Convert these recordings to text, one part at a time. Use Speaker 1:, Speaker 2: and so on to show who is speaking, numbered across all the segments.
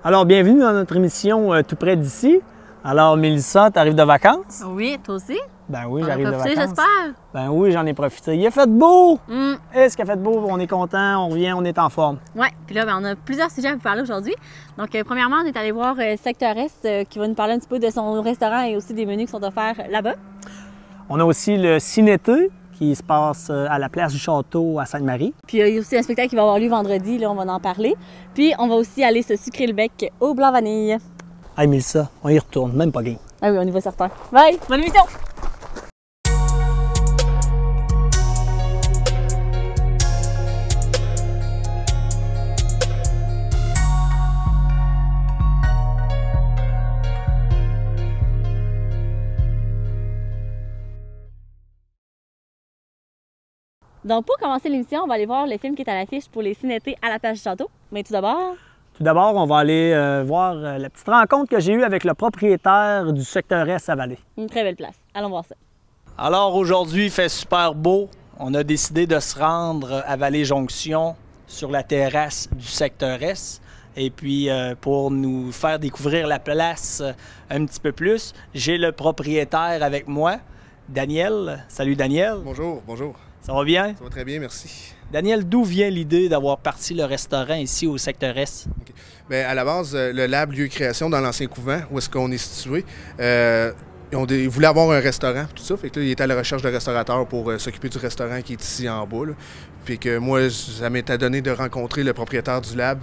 Speaker 1: Alors, bienvenue dans notre émission tout près d'ici. Alors, Mélissa, tu arrives de vacances?
Speaker 2: Oui, toi aussi?
Speaker 1: Ben oui, j'arrive de vacances.
Speaker 2: J'espère.
Speaker 1: Ben oui, j'en ai profité. Il a fait beau! Est-ce qu'il a fait beau? On est content, on revient, on est en forme.
Speaker 2: Oui, puis là, on a plusieurs sujets à vous parler aujourd'hui. Donc, premièrement, on est allé voir Secteur S qui va nous parler un petit peu de son restaurant et aussi des menus qui sont offerts là-bas.
Speaker 1: On a aussi le ciné-thé qui se passe à la place du Château à Sainte-Marie.
Speaker 2: Puis il y a aussi un spectacle qui va avoir lieu vendredi, là, on va en parler. Puis on va aussi aller se sucrer le bec au blanc vanille.
Speaker 1: Hey Mélissa, on y retourne, même pas game.
Speaker 2: Ah oui, on y va certain. Bye! Bonne émission! Donc, pour commencer l'émission, on va aller voir le film qui est à l'affiche pour les ciné-thés à la place du Château. Mais tout d'abord...
Speaker 1: Tout d'abord, on va aller voir la petite rencontre que j'ai eue avec le propriétaire du Secteur S à Vallée.
Speaker 2: Une très belle place. Allons voir ça.
Speaker 3: Alors, aujourd'hui, il fait super beau. On a décidé de se rendre à Vallée-Jonction sur la terrasse du Secteur S. Et puis, pour nous faire découvrir la place un petit peu plus, j'ai le propriétaire avec moi, Daniel. Salut, Daniel.
Speaker 4: Bonjour, bonjour.
Speaker 3: Ça va bien?
Speaker 4: Ça va très bien, merci.
Speaker 3: Daniel, d'où vient l'idée d'avoir parti le restaurant ici au Secteur S?
Speaker 4: Okay. Bien, à la base, le Lab Lieu Création dans l'ancien couvent, où est-ce qu'on est situé, ils voulaient avoir un restaurant, tout ça. Fait que là, ils étaient à la recherche de restaurateurs pour s'occuper du restaurant qui est ici en bas. Là. Puis que moi, ça m'était donné de rencontrer le propriétaire du Lab.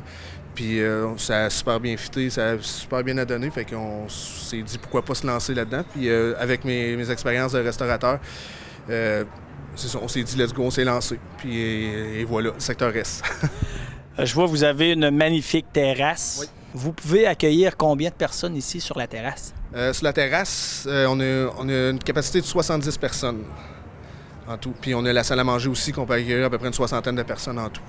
Speaker 4: Puis ça a super bien fité, ça a super bien donné. Fait qu'on s'est dit pourquoi pas se lancer là-dedans. Puis avec mes expériences de restaurateur, c'est ça, on s'est dit let's go, on s'est lancé. Puis et voilà, le Secteur S.
Speaker 3: Je vois vous avez une magnifique terrasse.
Speaker 4: Oui.
Speaker 3: Vous pouvez accueillir combien de personnes ici sur la terrasse?
Speaker 4: Sur la terrasse, on a une capacité de 70 personnes en tout. Puis on a la salle à manger aussi qu'on peut accueillir à peu près une soixantaine de personnes en tout.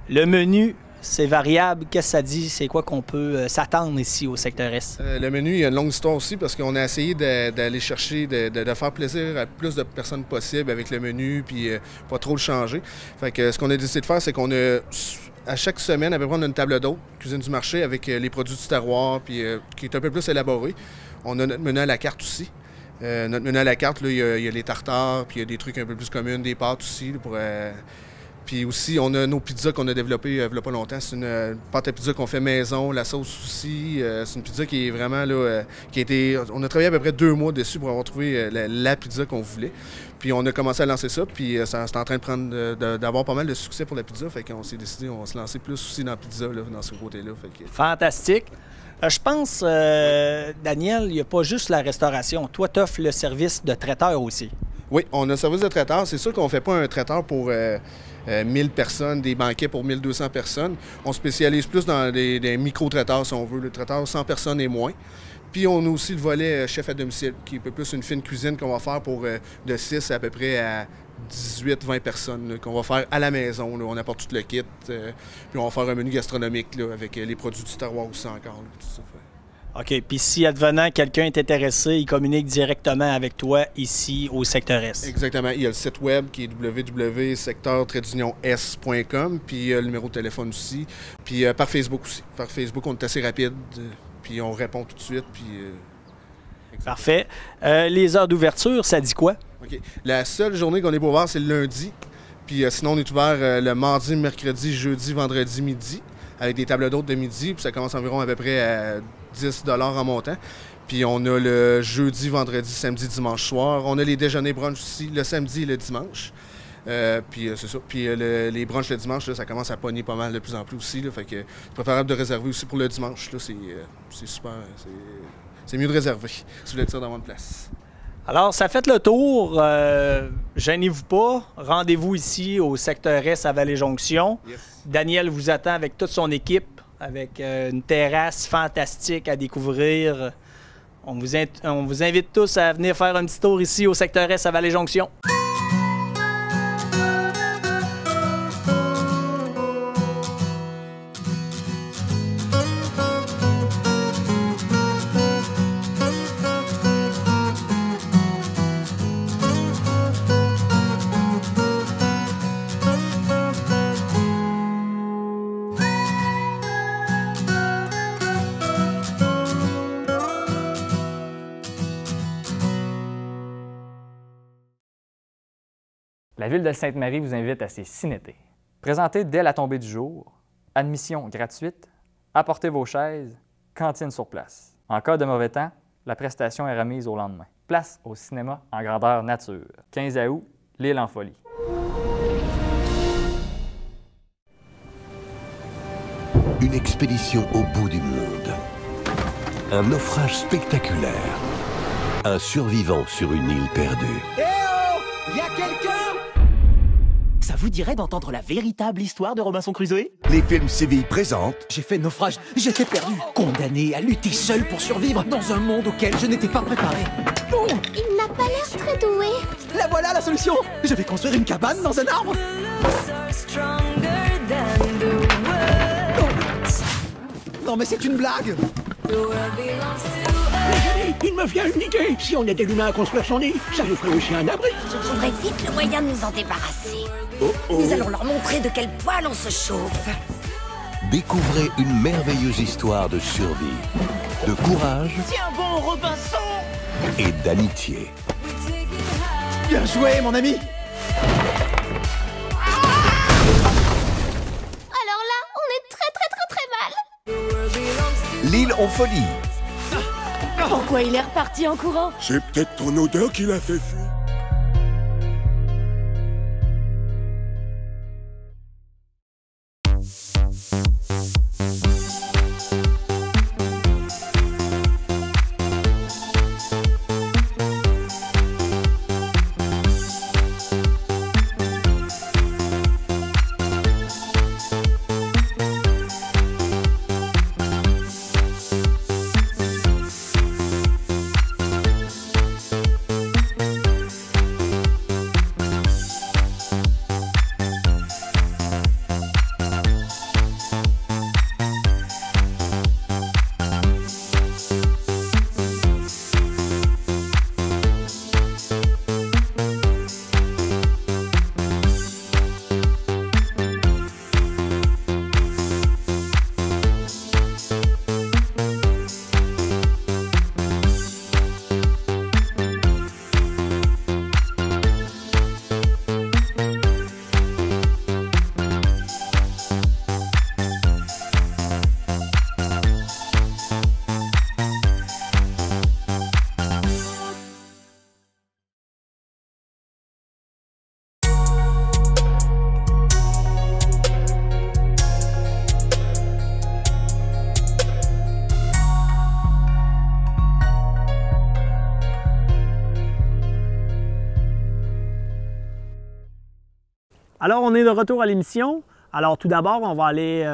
Speaker 3: Le menu, c'est variable. Qu'est-ce que ça dit? C'est quoi qu'on peut s'attendre ici au Secteur S?
Speaker 4: Le menu, il y a une longue histoire aussi parce qu'on a essayé d'aller chercher, de faire plaisir à plus de personnes possible avec le menu, puis pas trop le changer. Fait que ce qu'on a décidé de faire, c'est qu'on a, à chaque semaine, à peu près, on a une table d'hôte, cuisine du marché, avec les produits du terroir, puis qui est un peu plus élaboré. On a notre menu à la carte aussi. Notre menu à la carte, là, il y a les tartares, puis il y a des trucs un peu plus communs, des pâtes aussi, là, pour... Puis aussi, on a nos pizzas qu'on a développées il n'y a pas longtemps. C'est une pâte à pizza qu'on fait maison, la sauce aussi. C'est une pizza qui est vraiment là, qui a été... On a travaillé à peu près 2 mois dessus pour avoir trouvé la pizza qu'on voulait. Puis on a commencé à lancer ça, puis c'est en train de prendre, d'avoir pas mal de succès pour la pizza. Fait qu'on s'est décidé, on va se lancer plus aussi dans la pizza, là, dans ce côté-là.
Speaker 3: Fantastique. Je pense, Daniel, il n'y a pas juste la restauration. Toi, tu offres le service de traiteur aussi.
Speaker 4: Oui, on a un service de traiteur. C'est sûr qu'on ne fait pas un traiteur pour 1000 personnes, des banquets pour 1200 personnes. On spécialise plus dans des micro-traiteurs, si on veut, le traiteur 100 personnes et moins. Puis on a aussi le volet chef à domicile, qui est un peu plus une fine cuisine qu'on va faire pour de 6 à peu près à 18-20 personnes, qu'on va faire à la maison. Là. On apporte tout le kit, puis on va faire un menu gastronomique là, avec les produits du terroir aussi encore. Là, tout ça.
Speaker 3: OK. Puis si, advenant, quelqu'un est intéressé, il communique directement avec toi ici au Secteur S.
Speaker 4: Exactement. Il y a le site web qui est www.secteur-s.com, puis il y a le numéro de téléphone aussi. Puis par Facebook aussi. Par Facebook, on est assez rapide, puis on répond tout de suite. Puis,
Speaker 3: parfait. Les heures d'ouverture, ça dit quoi?
Speaker 4: OK. La seule journée qu'on est pour ouvert, c'est le lundi. Puis sinon, on est ouvert le mardi, mercredi, jeudi, vendredi, midi, avec des tables d'hôtes de midi. Puis ça commence environ à peu près à 10 $ en montant. Puis on a le jeudi, vendredi, samedi, dimanche soir. On a les déjeuners brunch aussi, le samedi et le dimanche. Puis c'est ça. Puis les brunchs le dimanche, là, ça commence à pogner pas mal de plus en plus aussi. Là, fait que c'est préférable de réserver aussi pour le dimanche. Là, c'est super. C'est mieux de réserver si vous voulez être sûr d'avoir une place.
Speaker 3: Alors, ça fait le tour. Gênez-vous pas. Rendez-vous ici au Secteur S à Vallée-Jonction.
Speaker 4: Yes.
Speaker 3: Daniel vous attend avec toute son équipe, avec une terrasse fantastique à découvrir. On vous invite tous à venir faire un petit tour ici au Secteur S à Vallée-Jonction.
Speaker 5: La Ville de Sainte-Marie vous invite à ses cinétés. Présenté dès la tombée du jour, admission gratuite, apportez vos chaises, cantine sur place. En cas de mauvais temps, la prestation est remise au lendemain. Place au cinéma en grandeur nature. 15 août, l'île en folie.
Speaker 6: Une expédition au bout du monde. Un naufrage spectaculaire. Un survivant sur une île perdue.
Speaker 7: Eh oh! Y'a quelqu'un? Ça vous dirait d'entendre la véritable histoire de Robinson Crusoe?
Speaker 6: Les films Séville présentent.
Speaker 7: J'ai fait naufrage, j'étais perdu, condamné à lutter seul pour survivre dans un monde auquel je n'étais pas préparé. Oh!
Speaker 8: Il n'a pas l'air très doué.
Speaker 7: La voilà la solution! Je vais construire une cabane dans un arbre! Non mais c'est une blague!
Speaker 9: Il me vient une idée. Si on aidait l'humain à construire son nid, ça nous ferait aussi un abri.
Speaker 8: Je trouverai vite le moyen de nous en débarrasser. Nous allons leur montrer de quel poil on se chauffe.
Speaker 6: Découvrez une merveilleuse histoire de survie, de courage
Speaker 7: Tiens bon, Robinson!
Speaker 6: et d'amitié.
Speaker 7: Bien joué, mon ami!
Speaker 8: Alors là, on est très mal.
Speaker 6: L'île en folie.
Speaker 8: Pourquoi il est reparti en courant?
Speaker 9: C'est peut-être ton odeur qui l'a fait fuir.
Speaker 1: Alors, on est de retour à l'émission. Alors, tout d'abord, on va aller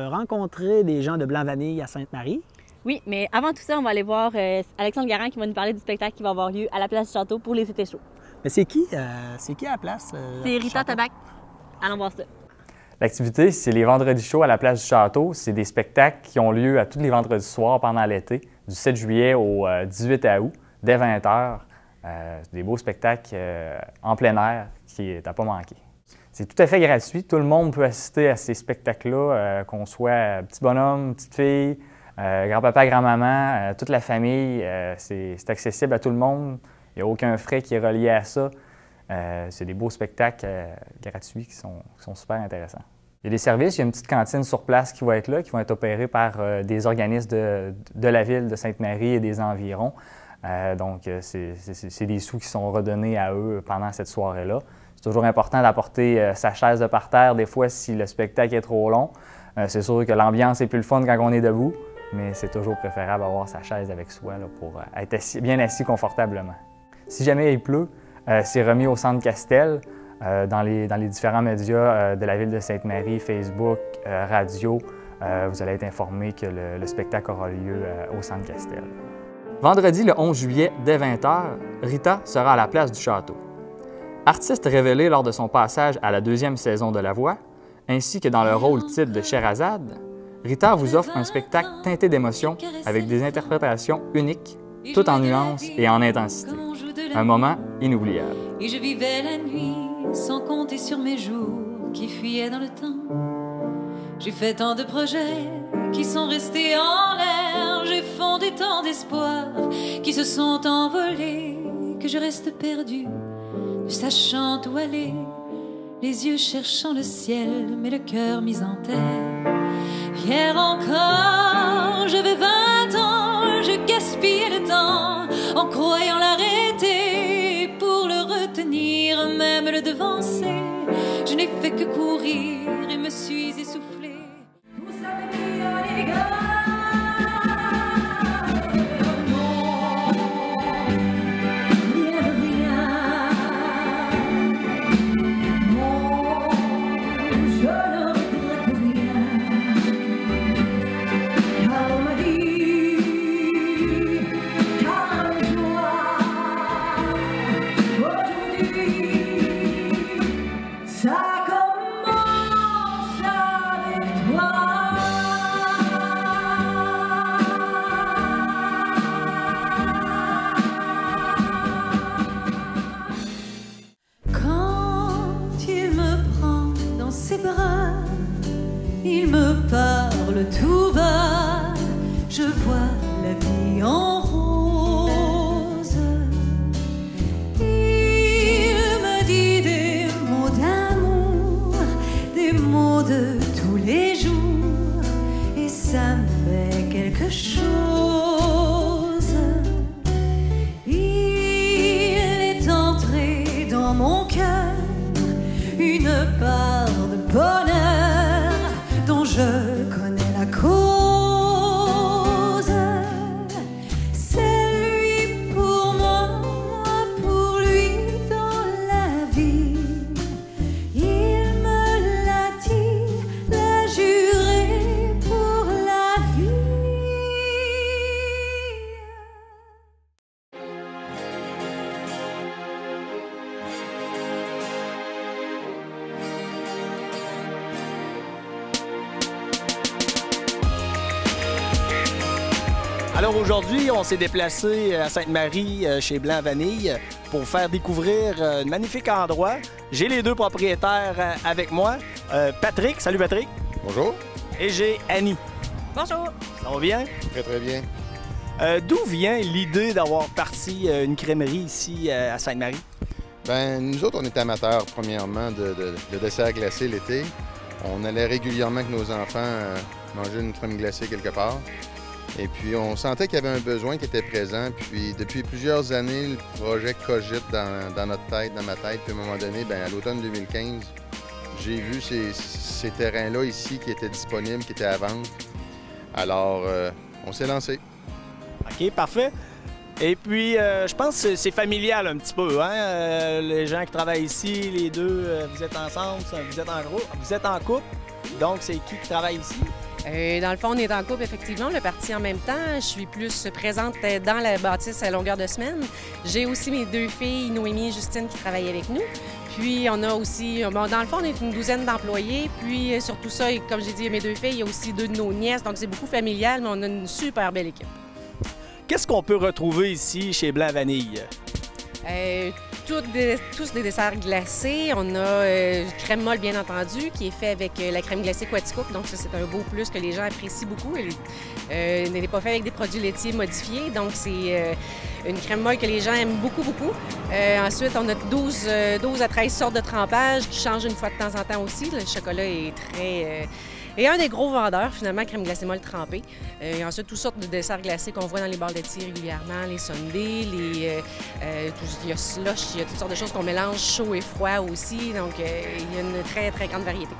Speaker 1: rencontrer des gens de Blanc-Vanille à Sainte-Marie.
Speaker 2: Oui, mais avant tout ça, on va aller voir Alexandre Garand qui va nous parler du spectacle qui va avoir lieu à la place du Château pour les étés chauds.
Speaker 1: Mais c'est qui à la place?
Speaker 2: C'est Rita Tabac. Allons voir ça.
Speaker 5: L'activité, c'est les vendredis chauds à la place du Château. C'est des spectacles qui ont lieu à tous les vendredis soirs pendant l'été, du 7 juillet au 18 août, dès 20h. Des beaux spectacles en plein air qui est à pas manquer. C'est tout à fait gratuit. Tout le monde peut assister à ces spectacles-là, qu'on soit petit bonhomme, petite fille, grand-papa, grand-maman, toute la famille. C'est accessible à tout le monde. Il n'y a aucun frais qui est relié à ça. C'est des beaux spectacles gratuits qui sont super intéressants. Il y a des services, il y a une petite cantine sur place qui va être là, qui vont être opérés par des organismes de la ville de Sainte-Marie et des environs. Donc, c'est des sous qui sont redonnés à eux pendant cette soirée-là. C'est toujours important d'apporter sa chaise de parterre, des fois, si le spectacle est trop long. C'est sûr que l'ambiance est plus le fun quand on est debout, mais c'est toujours préférable d'avoir sa chaise avec soi là, pour être bien assis confortablement. Si jamais il pleut, c'est remis au Centre Castel, dans les différents médias de la ville de Sainte-Marie, Facebook, radio. Vous allez être informé que le spectacle aura lieu au Centre Castel. Vendredi, le 11 juillet, dès 20h, Rita sera à la place du Château. Artiste révélée lors de son passage à la 2e saison de La Voix, ainsi que dans le rôle titre de Sherazade, Rita vous offre un spectacle teinté d'émotions avec des interprétations uniques, tout en nuances et en intensité. Un moment inoubliable.
Speaker 10: Et je vivais la nuit sans compter sur mes jours qui fuyaient dans le temps. J'ai fait tant de projets qui sont restés en l'air. J'ai fondé tant d'espoirs qui se sont envolés que je reste perdue, ne sachant où aller. les yeux cherchant le ciel, mais le cœur mis en terre. Hier encore, j'avais 20 ans, je gaspillais le temps en croyant l'arrêter pour le retenir, même le devancer. Je n'ai fait que courir et me suis essoufflée. Vous savez, les gars. Il me parle tout bas, je vois la vie en rose. Il me dit des mots d'amour, des mots de tous les jours, et ça me fait quelque chose. Il est entré dans mon cœur une part de bonheur dont je connais la cause. C'est lui pour moi, moi pour lui dans la vie. Il me l'a dit, l'a juré pour la vie.
Speaker 3: Alors aujourd'hui, on s'est déplacé à Sainte-Marie chez Blanc Vanille pour faire découvrir un magnifique endroit. J'ai les deux propriétaires avec moi. Patrick, salut Patrick.
Speaker 11: Bonjour.
Speaker 3: Et j'ai Annie.
Speaker 2: Bonjour.
Speaker 3: Ça va bien?
Speaker 11: Très très bien.
Speaker 3: D'où vient l'idée d'avoir parti une crèmerie ici à Sainte-Marie?
Speaker 11: Ben nous autres, on est amateurs premièrement de desserts glacés l'été. On allait régulièrement avec nos enfants manger une crème glacée quelque part. Et puis, on sentait qu'il y avait un besoin qui était présent. Puis, depuis plusieurs années, le projet cogite dans notre tête, dans ma tête. Puis, à un moment donné, bien, à l'automne 2015, j'ai vu ces terrains-là ici qui étaient disponibles, qui étaient à vendre. Alors, on s'est lancé.
Speaker 3: OK, parfait. Et puis, je pense que c'est familial un petit peu, hein? Les gens qui travaillent ici, les deux, vous êtes ensemble, vous êtes en groupe, vous êtes en couple. Donc, c'est qui travaille ici?
Speaker 12: Dans le fond, on est en couple, effectivement. On est parti en même temps. Je suis plus présente dans la bâtisse à longueur de semaine. J'ai aussi mes deux filles, Noémie et Justine, qui travaillent avec nous. Puis, on a aussi... Bon, dans le fond, on est une douzaine d'employés. Puis, sur tout ça, comme j'ai dit, mes deux filles, il y a aussi deux de nos nièces. Donc, c'est beaucoup familial, mais on a une super belle équipe.
Speaker 3: Qu'est-ce qu'on peut retrouver ici chez Blanc Vanille?
Speaker 12: Tous des desserts glacés. On a crème molle, bien entendu, qui est fait avec la crème glacée Quaticook. Donc, ça, c'est un beau plus que les gens apprécient beaucoup. Elle n'est pas faite avec des produits laitiers modifiés. Donc, c'est une crème molle que les gens aiment beaucoup, beaucoup. Ensuite, on a 12 à 13 sortes de trempage qui changent une fois de temps en temps aussi. Le chocolat est très... Et un des gros vendeurs, finalement, crème glacée molle trempée. Et ensuite, toutes sortes de desserts glacés qu'on voit dans les barres laitiers régulièrement, les sundaes, il y a slush, il y a toutes sortes de choses qu'on mélange chaud et froid aussi. Donc, il y a une très, très grande variété.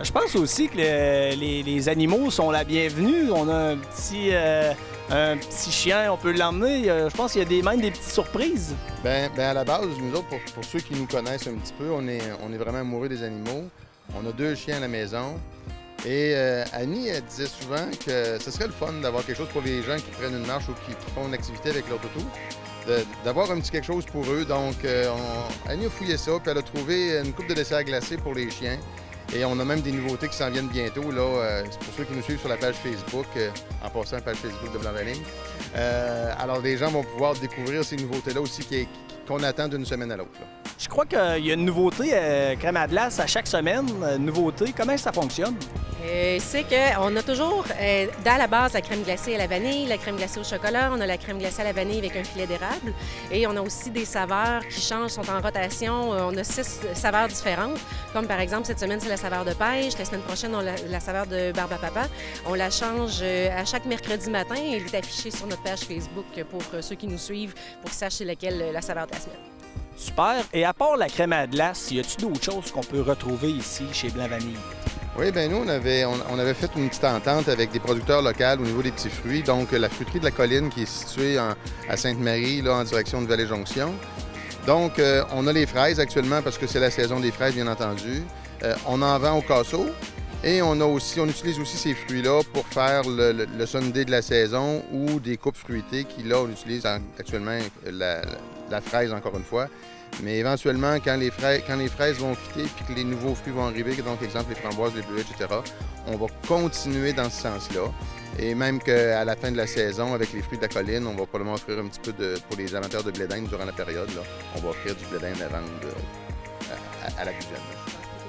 Speaker 3: Je pense aussi que les animaux sont la bienvenue. On a un petit chien, on peut l'emmener. Je pense qu'il y a même des petites surprises.
Speaker 11: Bien, à la base, nous autres, pour ceux qui nous connaissent un petit peu, on est vraiment amoureux des animaux. On a 2 chiens à la maison. Et Annie, elle disait souvent que ce serait le fun d'avoir quelque chose pour les gens qui prennent une marche ou qui font une activité avec leur toutou, d'avoir un petit quelque chose pour eux. Donc, Annie a fouillé ça, puis elle a trouvé une coupe de desserts glacés pour les chiens. Et on a même des nouveautés qui s'en viennent bientôt. Là, c'est pour ceux qui nous suivent sur la page Facebook, en passant la page Facebook de Blanc Vanille. Alors, les gens vont pouvoir découvrir ces nouveautés-là aussi qu'on attend d'une semaine à l'autre.
Speaker 3: Je crois qu'il y a une nouveauté crème à glace à chaque semaine. Nouveauté, comment ça fonctionne?
Speaker 12: C'est qu'on a toujours, dans la base, la crème glacée à la vanille, la crème glacée au chocolat, on a la crème glacée à la vanille avec un filet d'érable. Et on a aussi des saveurs qui changent, sont en rotation. On a 6 saveurs différentes, comme par exemple, cette semaine, c'est la saveur de pêche. La semaine prochaine, on a la saveur de barbe à papa. On la change à chaque mercredi matin et elle est affichée sur notre page Facebook pour ceux qui nous suivent, pour qu'ils sachent c'est laquelle la saveur de la semaine.
Speaker 3: Super. Et à part la crème à glace, y a-t-il d'autres choses qu'on peut retrouver ici chez Blanc Vanille?
Speaker 11: Oui, bien nous, on avait fait une petite entente avec des producteurs locaux au niveau des petits fruits. Donc, la fruiterie de la Colline qui est située à Sainte-Marie, là, en direction de Vallée-Jonction. Donc, on a les fraises actuellement parce que c'est la saison des fraises, bien entendu. On en vend au casseau. Et on utilise aussi ces fruits-là pour faire le sundae de la saison ou des coupes fruitées qui, là, on utilise actuellement la fraise, encore une fois. Mais éventuellement, quand les fraises vont quitter puis que les nouveaux fruits vont arriver, donc exemple les framboises, les bleuets, etc., on va continuer dans ce sens-là. Et même qu'à la fin de la saison, avec les fruits de la colline, on va probablement offrir un petit peu pour les amateurs de blé d'Inde durant la période. Là, on va offrir du blé d'Inde à vendre à la douzaine.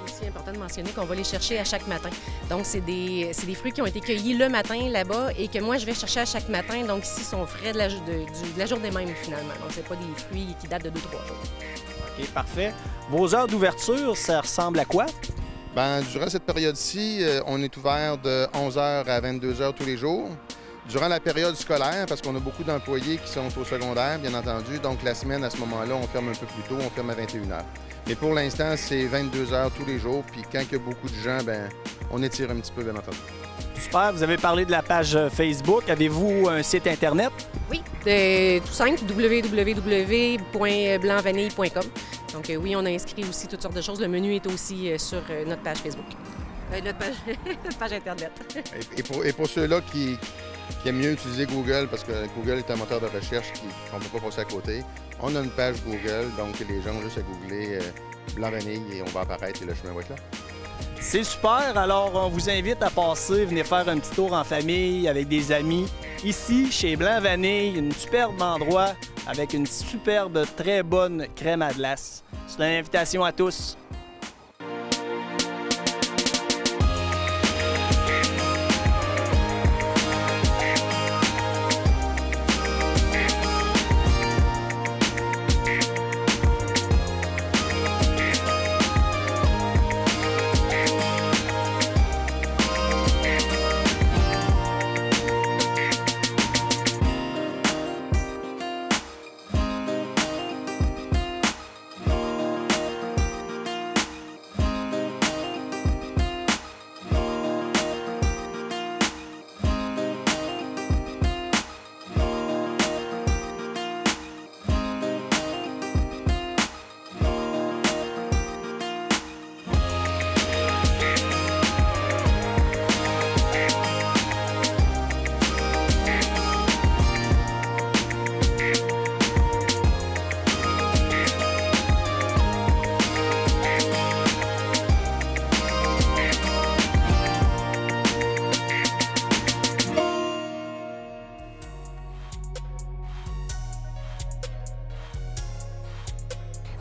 Speaker 12: C'est aussi important de mentionner qu'on va les chercher à chaque matin. Donc, c'est des fruits qui ont été cueillis le matin là-bas et que moi, je vais chercher à chaque matin. Donc, ici, ils sont frais de la journée même, finalement. Donc, c'est pas des fruits qui datent de 2-3 jours.
Speaker 3: OK, parfait. Vos heures d'ouverture, ça ressemble à quoi?
Speaker 11: Bien, durant cette période-ci, on est ouvert de 11h à 22h tous les jours. Durant la période scolaire, parce qu'on a beaucoup d'employés qui sont au secondaire, bien entendu, donc la semaine, à ce moment-là, on ferme un peu plus tôt, on ferme à 21h. Mais pour l'instant, c'est 22h tous les jours, puis quand il y a beaucoup de gens, bien, on étire un petit peu, bien entendu.
Speaker 3: Super, vous avez parlé de la page Facebook. Avez-vous un site Internet?
Speaker 12: Oui, tout simple, www.blancvanille.com. Donc oui, on a inscrit aussi toutes sortes de choses. Le menu est aussi sur notre page Facebook. Notre page Internet.
Speaker 11: Et pour ceux-là qui aiment mieux utiliser Google, parce que Google est un moteur de recherche qu'on ne peut pas passer à côté, on a une page Google, donc les gens ont juste à googler Blanc Vanille et on va apparaître et le chemin va être là.
Speaker 3: C'est super, alors on vous invite à passer, venez faire un petit tour en famille avec des amis. Ici, chez Blanc Vanille, un superbe endroit avec une superbe, très bonne crème à glace. C'est une invitation à tous.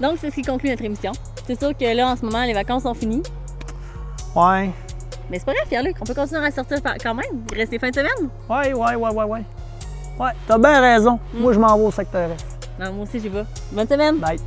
Speaker 2: Donc, c'est ce qui conclut notre émission. C'est sûr que là, en ce moment, les vacances sont finies.
Speaker 1: Ouais.
Speaker 2: Mais c'est pas grave, Pierre-Luc, on peut continuer à sortir quand même. Il reste des fins de semaine.
Speaker 1: Ouais. Ouais, t'as bien raison. Moi, je m'en vais au secteur Est.
Speaker 2: Non, moi aussi, j'y vais. Bonne semaine.
Speaker 1: Bye.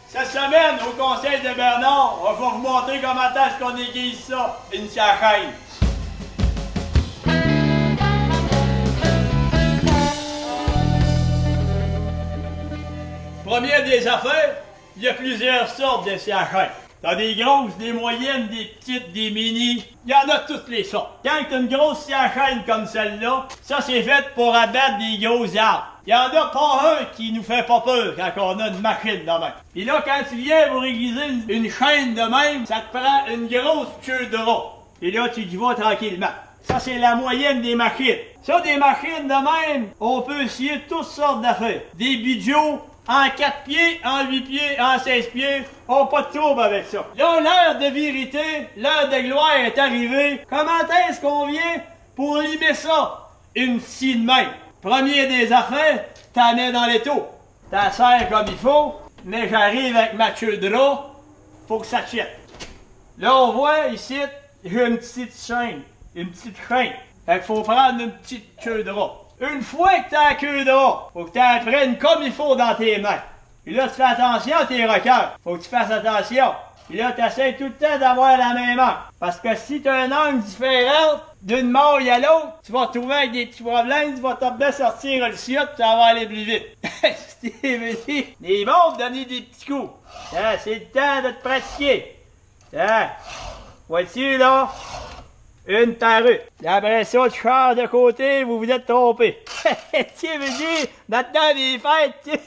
Speaker 13: Cette semaine, au conseil de Bernard, on va vous montrer comment est-ce qu'on aiguise ça, une chaîne. Première des affaires, il y a plusieurs sortes de chaînes. T'as des grosses, des moyennes, des petites, des mini. Il y en a toutes les sortes. Quand t'as une grosse chaîne comme celle-là, ça c'est fait pour abattre des gros arbres. Il y en a pas un qui nous fait pas peur quand on a une machine de même. Puis là, quand tu viens pour aiguiser une chaîne de même, ça te prend une grosse queue de rat. Et là, tu y vas tranquillement. Ça, c'est la moyenne des machines. Ça, des machines de même, on peut scier toutes sortes d'affaires. Des bijoux en 4 pieds, en 8 pieds, en 16 pieds. On n'a pas de trouble avec ça. Là, l'heure de vérité, l'heure de gloire est arrivée. Comment est-ce qu'on vient pour limer ça? Une scie de main. Premier des affaires, t'en mets dans l'étau. T'en serres comme il faut, mais j'arrive avec ma queue de drap pour que ça tienne. Là, on voit ici, j'ai une petite chaîne. Une petite chaîne. Fait qu'il faut prendre une petite queue de drap. Une fois que t'as la queue de drap, faut que t'en prennes comme il faut dans tes mains. Puis là, tu fais attention à tes rockers. Faut que tu fasses attention. Puis là, tu essaies tout le temps d'avoir la même angle. Parce que si tu as un angle différent d'une maille à l'autre, tu vas te trouver avec des petits problèmes, tu vas te bien sortir le ciot, puis ça va aller plus vite. Les bons te donner des petits coups. C'est le temps de te pratiquer. Vois-tu, là? Une tarue. Après ça, tu changes de côté, vous vous êtes trompé. Tu veux dire, maintenant les fêtes,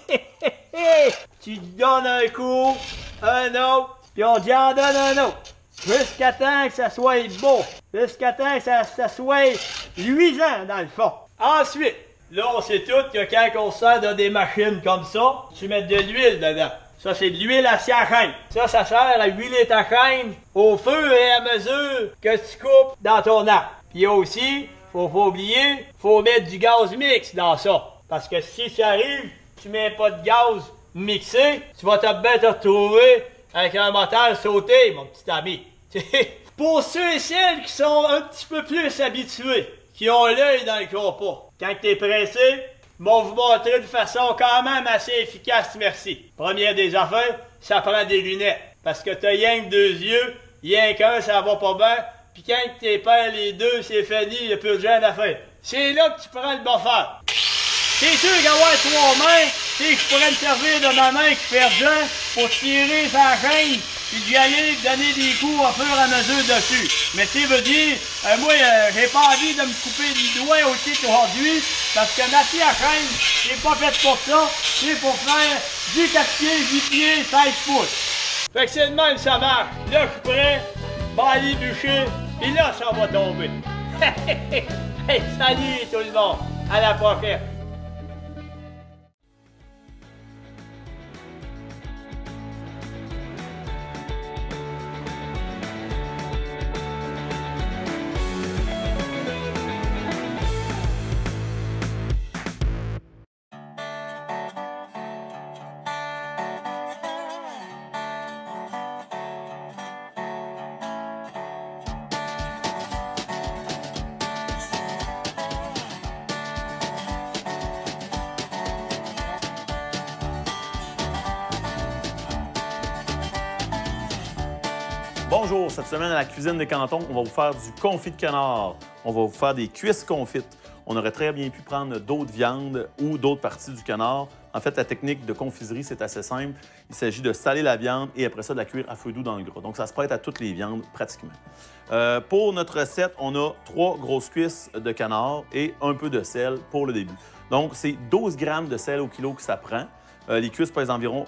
Speaker 13: tu te donnes un coup, un autre, puis on t'en donne un autre. Jusqu'à temps que ça soit beau. Jusqu'à temps que ça soit luisant, dans le fond. Ensuite, là, on sait tout que quand on sert de des machines comme ça, tu mets de l'huile dedans. Ça, c'est de l'huile à scie à chaîne. Ça sert à huiler ta chaîne au fur et à mesure que tu coupes dans ton arc. Puis aussi, faut pas oublier, faut mettre du gaz mix dans ça. Parce que si ça arrive, tu mets pas de gaz mixé, tu vas bien te retrouver avec un moteur sauté, mon petit ami. Pour ceux et celles qui sont un petit peu plus habitués, qui ont l'œil dans le compas, quand t'es pressé, vont vous montrer de façon quand même assez efficace, merci. Première des affaires, ça prend des lunettes. Parce que t'as rien que 2 yeux, rien qu'un, ça va pas bien. Puis quand t'es perds les 2, c'est fini, il n'y a plus de gêne à faire. C'est là que tu prends le buffer. C'est sûr qu'avoir 3 mains, c'est que je pourrais me servir de ma main qui fait rien pour tirer sa chaîne, puis d'y aller donner des coups au fur et à mesure dessus. Mais tu veux dire, moi, j'ai pas envie de me couper les doigts aussi aujourd'hui, parce que ma scie à chaîne, c'est pas fait pour ça, c'est pour faire du 4 pieds, 8 pieds, 16 pouces. Fait que c'est de même ça marche. Là, je suis prêt, pas aller bûcher, puis là, ça va tomber. Hey, salut tout le monde, à la prochaine.
Speaker 14: Bonjour, cette semaine à la cuisine des Cantons, on va vous faire du confit de canard. On va vous faire des cuisses confites. On aurait très bien pu prendre d'autres viandes ou d'autres parties du canard. En fait, la technique de confiserie, c'est assez simple. Il s'agit de saler la viande et après ça, de la cuire à feu doux dans le gras. Donc, ça se prête à toutes les viandes pratiquement. Pour notre recette, on a 3 grosses cuisses de canard et un peu de sel pour le début. Donc, c'est 12 grammes de sel au kilo que ça prend. Les cuisses pèsent environ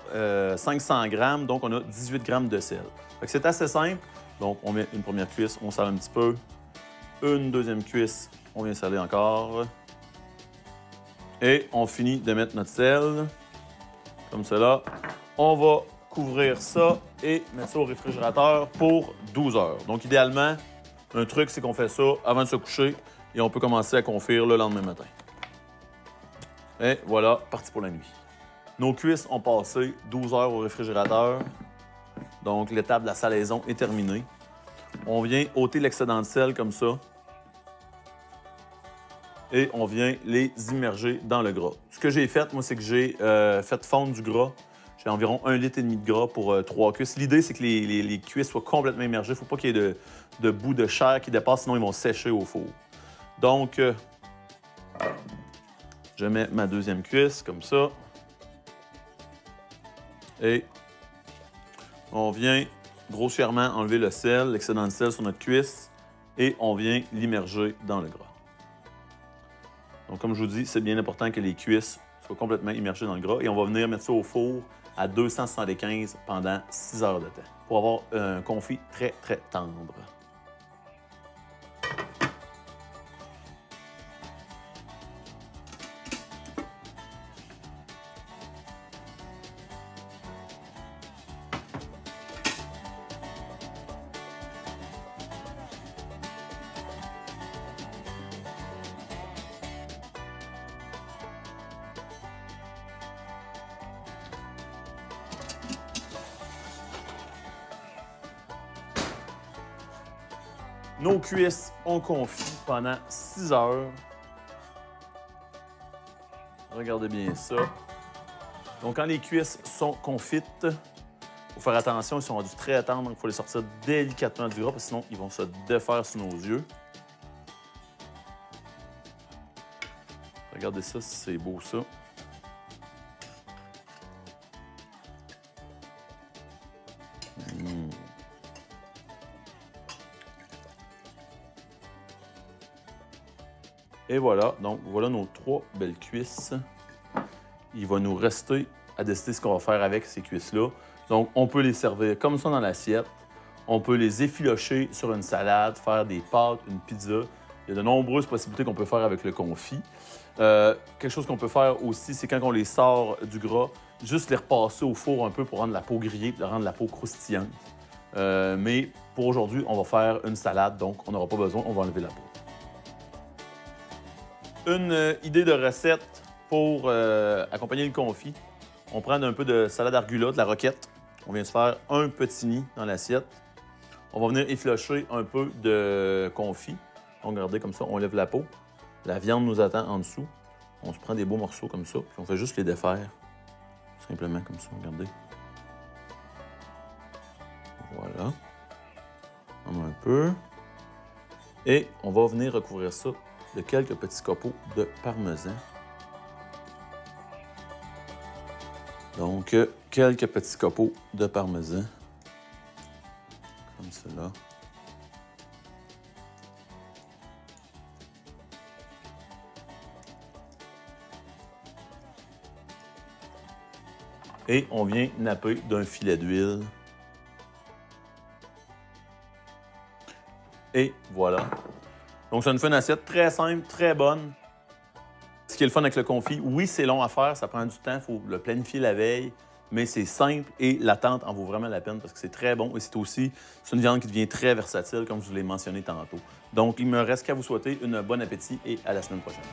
Speaker 14: 500 grammes, donc on a 18 grammes de sel. C'est assez simple. Donc, on met une première cuisse, on sale un petit peu. Une deuxième cuisse, on vient saler encore. Et on finit de mettre notre sel, comme cela. On va couvrir ça et mettre ça au réfrigérateur pour 12 heures. Donc, idéalement, un truc, c'est qu'on fait ça avant de se coucher et on peut commencer à confire le lendemain matin. Et voilà, parti pour la nuit. Nos cuisses ont passé 12 heures au réfrigérateur. Donc, l'étape de la salaison est terminée. On vient ôter l'excédent de sel comme ça. Et on vient les immerger dans le gras. Ce que j'ai fait, moi, c'est que j'ai fait fondre du gras. J'ai environ 1,5 litre de gras pour 3 cuisses. L'idée, c'est que les cuisses soient complètement immergées. Il ne faut pas qu'il y ait de bout de chair qui dépasse, sinon ils vont sécher au four. Donc, je mets ma deuxième cuisse comme ça. Et on vient grossièrement enlever le sel, l'excédent de sel sur notre cuisse et on vient l'immerger dans le gras. Donc, comme je vous dis, c'est bien important que les cuisses soient complètement immergées dans le gras et on va venir mettre ça au four à 275 pendant 6 heures de temps pour avoir un confit très, très tendre. Nos cuisses, on confit pendant 6 heures. Regardez bien ça. Donc, quand les cuisses sont confites, il faut faire attention, ils sont rendus très tendres, donc il faut les sortir délicatement du gras, parce que sinon, ils vont se défaire sous nos yeux. Regardez ça, c'est beau, ça. Et voilà, donc voilà nos 3 belles cuisses. Il va nous rester à décider ce qu'on va faire avec ces cuisses-là. Donc, on peut les servir comme ça dans l'assiette. On peut les effilocher sur une salade, faire des pâtes, une pizza. Il y a de nombreuses possibilités qu'on peut faire avec le confit. Quelque chose qu'on peut faire aussi, c'est quand on les sort du gras, juste les repasser au four un peu pour rendre la peau grillée, pour rendre la peau croustillante. Mais pour aujourd'hui, on va faire une salade, donc on n'aura pas besoin, on va enlever la peau. Une idée de recette pour accompagner le confit. On prend un peu de salade argula, de la roquette. On vient de faire un petit nid dans l'assiette. On va venir effilocher un peu de confit. Donc, regardez comme ça, on lève la peau. La viande nous attend en dessous. On se prend des beaux morceaux comme ça, puis on fait juste les défaire. Simplement comme ça, regardez. Voilà. On met un peu. Et on va venir recouvrir ça de quelques petits copeaux de parmesan. Donc, quelques petits copeaux de parmesan. Comme cela. Et on vient napper d'un filet d'huile. Et voilà. Donc, ça nous fait une assiette très simple, très bonne. Ce qui est le fun avec le confit, oui, c'est long à faire, ça prend du temps, il faut le planifier la veille, mais c'est simple et l'attente en vaut vraiment la peine parce que c'est très bon et c'est une viande qui devient très versatile, comme je vous l'ai mentionné tantôt. Donc, il me reste qu'à vous souhaiter un bon appétit et à la semaine prochaine.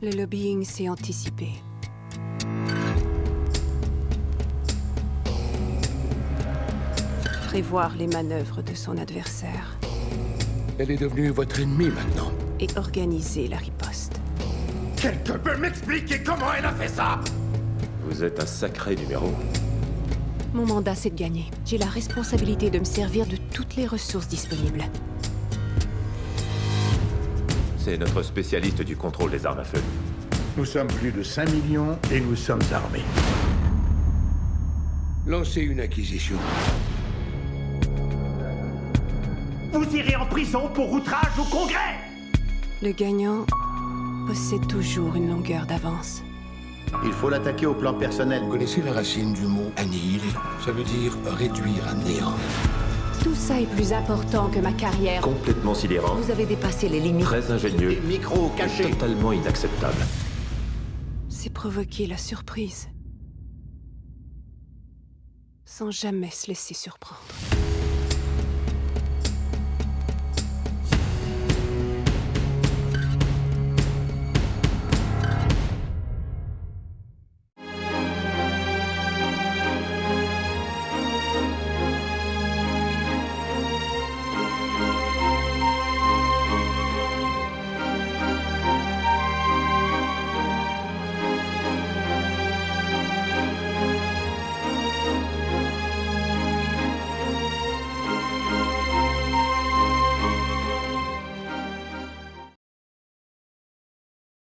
Speaker 15: Le lobbying s'est anticipé. Prévoir les manœuvres de son adversaire.
Speaker 9: Elle est devenue votre ennemie maintenant.
Speaker 15: Et organiser la riposte.
Speaker 9: Quelqu'un peut m'expliquer comment elle a fait ça?
Speaker 16: Vous êtes un sacré numéro.
Speaker 15: Mon mandat, c'est de gagner. J'ai la responsabilité de me servir de toutes les ressources disponibles.
Speaker 16: C'est notre spécialiste du contrôle des armes à feu.
Speaker 9: Nous sommes plus de 5 millions et nous sommes armés. Lancez une acquisition.
Speaker 7: Vous irez en prison pour outrage au Congrès!
Speaker 15: Le gagnant possède toujours une longueur d'avance.
Speaker 17: Il faut l'attaquer au plan personnel.
Speaker 9: Vous connaissez la racine du mot annihiler? Ça veut dire réduire à néant.
Speaker 15: Tout ça est plus important que ma carrière.
Speaker 16: Complètement sidérant.
Speaker 15: Vous avez dépassé les limites.
Speaker 16: Très ingénieux.
Speaker 17: Micro caché.
Speaker 16: Totalement inacceptable.
Speaker 15: C'est provoquer la surprise. Sans jamais se laisser surprendre.